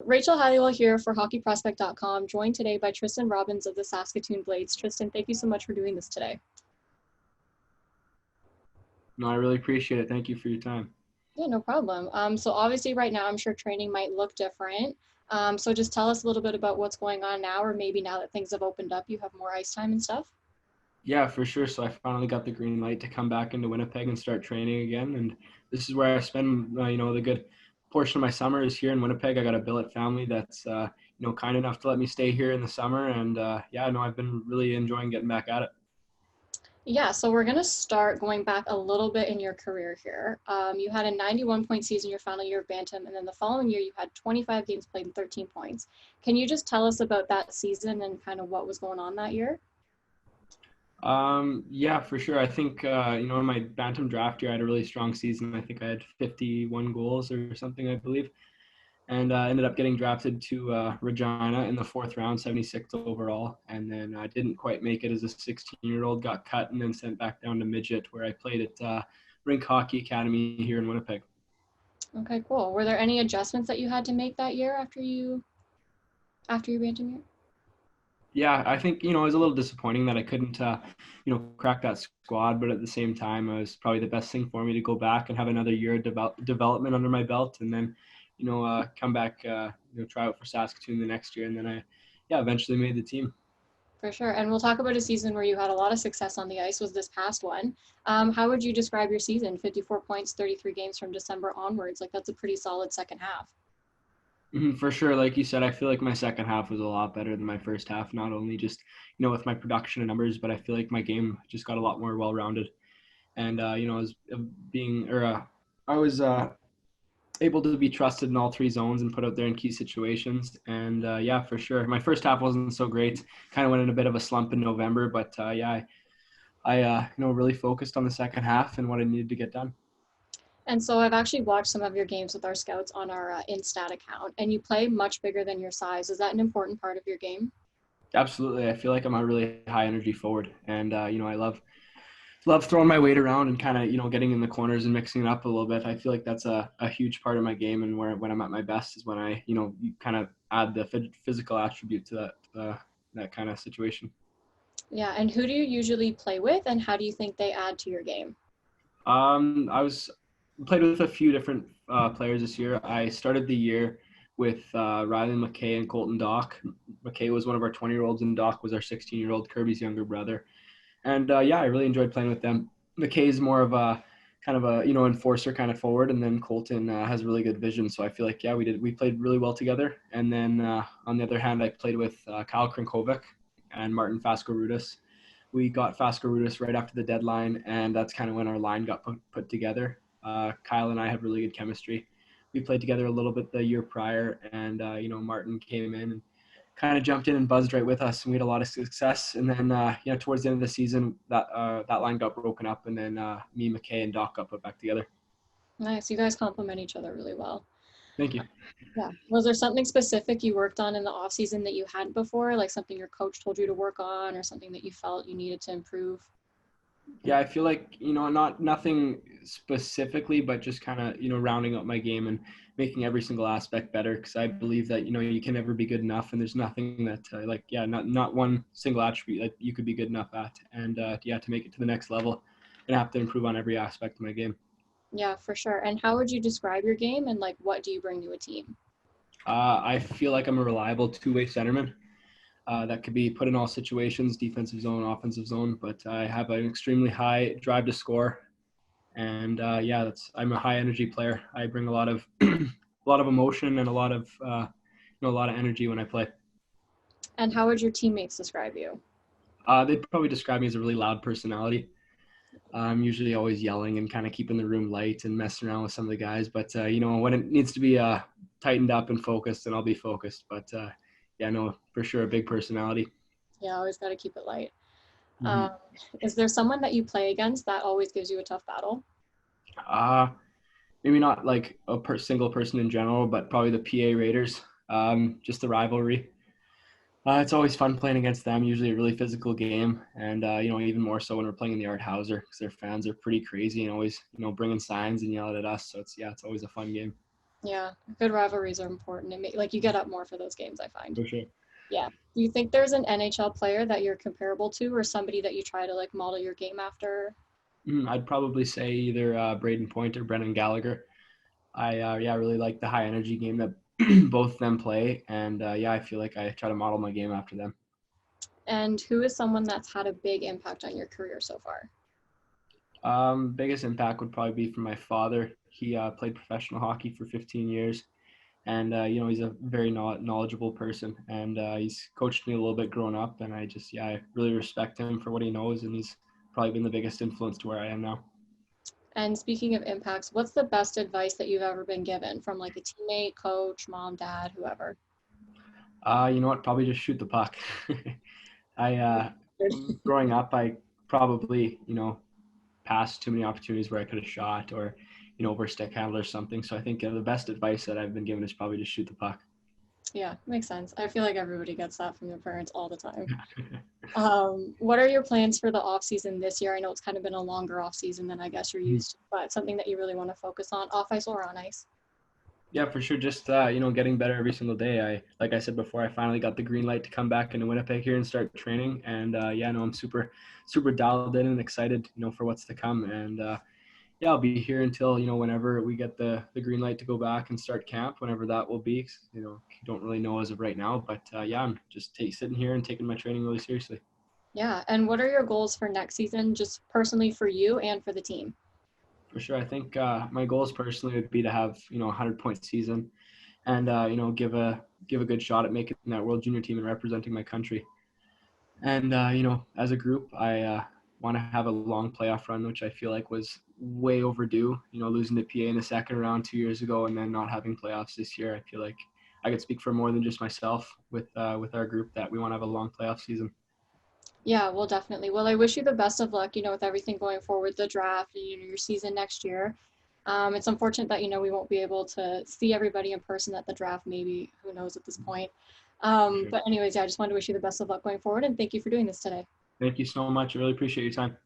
Rachel Halliwell here for hockeyprospect.com, joined today by Tristen Robins of the Saskatoon Blades. Tristen, thank you so much for doing this today. No, I really appreciate it. Thank you for your time. Yeah, no problem. So obviously right now I'm sure training might look different. So just tell us a little bit about what's going on now, or maybe now that things have opened up, you have more ice time and stuff. Yeah, for sure. So I finally got the green light to come back into Winnipeg and start training again. And this is where I spend, the good portion of my summer is here in Winnipeg. I got a billet family that's, kind enough to let me stay here in the summer. And I've been really enjoying getting back at it. Yeah, so we're going to start going back a little bit in your career here. You had a 91-point season your final year of Bantam, and then the following year you had 25 games played and 13 points. Can you just tell us about that season and kind of what was going on that year? Yeah, for sure. I think, in my Bantam draft year, I had a really strong season. I think I had 51 goals or something, I believe. And ended up getting drafted to Regina in the fourth round, 76th overall. And then I didn't quite make it as a 16-year-old, got cut and then sent back down to Midget, where I played at Rink Hockey Academy here in Winnipeg. Okay, cool. Were there any adjustments that you had to make that year after your Bantam year? Yeah, I think, it was a little disappointing that I couldn't, crack that squad. But at the same time, it was probably the best thing for me to go back and have another year of development under my belt. And then, come back, try out for Saskatoon the next year. And then eventually made the team. For sure. And we'll talk about a season where you had a lot of success on the ice, was this past one. How would you describe your season? 54 points, 33 games from December onwards. Like, that's a pretty solid second half. For sure. Like you said, I feel like my second half was a lot better than my first half, not only just, with my production and numbers, but I feel like my game just got a lot more well-rounded. And, I was able to be trusted in all three zones and put out there in key situations. And for sure. My first half wasn't so great. Kind of went in a bit of a slump in November, but I really focused on the second half and what I needed to get done. And so I've actually watched some of your games with our scouts on our Instat account, and you play much bigger than your size. Is that an important part of your game? Absolutely. I feel like I'm a really high energy forward, and I love throwing my weight around and kind of getting in the corners and mixing it up a little bit. I feel like that's a huge part of my game, and when I'm at my best is when I kind of add the physical attribute to that kind of situation. Yeah, and who do you usually play with, and how do you think they add to your game? I played with a few different players this year. I started the year with Riley McKay and Colton Dock. McKay was one of our 20-year-olds, and Dock was our 16-year-old, Kirby's younger brother. And I really enjoyed playing with them. McKay's more of a kind of a enforcer kind of forward, and then Colton has really good vision. So I feel like we played really well together. And then on the other hand, I played with Kyle Krinkovic and Martin Faskorudis. We got Faskorudis right after the deadline, and that's kind of when our line got put together. Kyle and I had really good chemistry. We played together a little bit the year prior, and Martin came in and kind of jumped in and buzzed right with us, and we had a lot of success. And then towards the end of the season, that line got broken up, and then me, McKay, and Doc got put back together. Nice. You guys complement each other really well. Thank you. Yeah. Was there something specific you worked on in the off season that you hadn't before, like something your coach told you to work on, or something that you felt you needed to improve? Yeah, I feel like, nothing specifically, but just kind of, rounding up my game and making every single aspect better. Because I believe that, you can never be good enough, and there's nothing that not one single attribute that you could be good enough at. And to make it to the next level, and have to improve on every aspect of my game. Yeah, for sure. And how would you describe your game, and like, what do you bring to a team? I feel like I'm a reliable two-way centerman. That could be put in all situations, defensive zone, offensive zone. But I have an extremely high drive to score, and I'm a high energy player. I bring a lot of a lot of emotion and a lot of energy when I play. And how would your teammates describe you? They'd probably describe me as a really loud personality. I'm usually always yelling and kind of keeping the room light and messing around with some of the guys. But when it needs to be tightened up and focused, then I'll be focused. But for sure, a big personality. Yeah, always got to keep it light. Mm-hmm. Is there someone that you play against that always gives you a tough battle? Maybe not like a single person in general, but probably the PA Raiders. Just the rivalry. It's always fun playing against them. Usually a really physical game, and even more so when we're playing in the Art Hauser, because their fans are pretty crazy and always bringing signs and yelling at us. So it's always a fun game. Yeah, good rivalries are important. Like you get up more for those games, I find. For sure. Yeah. Do you think there's an NHL player that you're comparable to or somebody that you try to like model your game after? I'd probably say either Braden Point or Brendan Gallagher. I yeah really like the high energy game that both of them play, and yeah, I feel like I try to model my game after them. And who is someone that's had a big impact on your career so far? Biggest impact would probably be from my father. He played professional hockey for 15 years, and he's a very knowledgeable person, and he's coached me a little bit growing up, and I really respect him for what he knows, and he's probably been the biggest influence to where I am now. And speaking of impacts, what's the best advice that you've ever been given from like a teammate, coach, mom, dad, whoever? You know what? Probably just shoot the puck. I growing up, I probably passed too many opportunities where I could have shot or over stick handle or something. So I think the best advice that I've been given is probably just shoot the puck. Yeah, makes sense. I feel like everybody gets that from their parents all the time. What are your plans for the off season this year? I know it's kind of been a longer off season than I guess you're used to, but something that you really want to focus on, off ice or on ice? Yeah, for sure. Just getting better every single day. Like I said before, I finally got the green light to come back into Winnipeg here and start training. And yeah, no, I'm super dialed in and excited, for what's to come. And yeah, I'll be here until whenever we get the green light to go back and start camp, whenever that will be. Don't really know as of right now, but yeah, I'm just sitting here and taking my training really seriously. Yeah, and what are your goals for next season, just personally for you and for the team? For sure, I think my goals personally would be to have 100-point season, and give a good shot at making that World Junior team and representing my country. And as a group, I want to have a long playoff run, which I feel like was way overdue. Losing to PA in the second round 2 years ago, and then not having playoffs this year. I feel like I could speak for more than just myself with our group that we want to have a long playoff season. Yeah, well, definitely. Well, I wish you the best of luck, with everything going forward, the draft, and, your season next year. It's unfortunate that, we won't be able to see everybody in person at the draft, maybe, who knows at this point. For sure. But anyways, yeah, I just wanted to wish you the best of luck going forward and thank you for doing this today. Thank you so much. I really appreciate your time.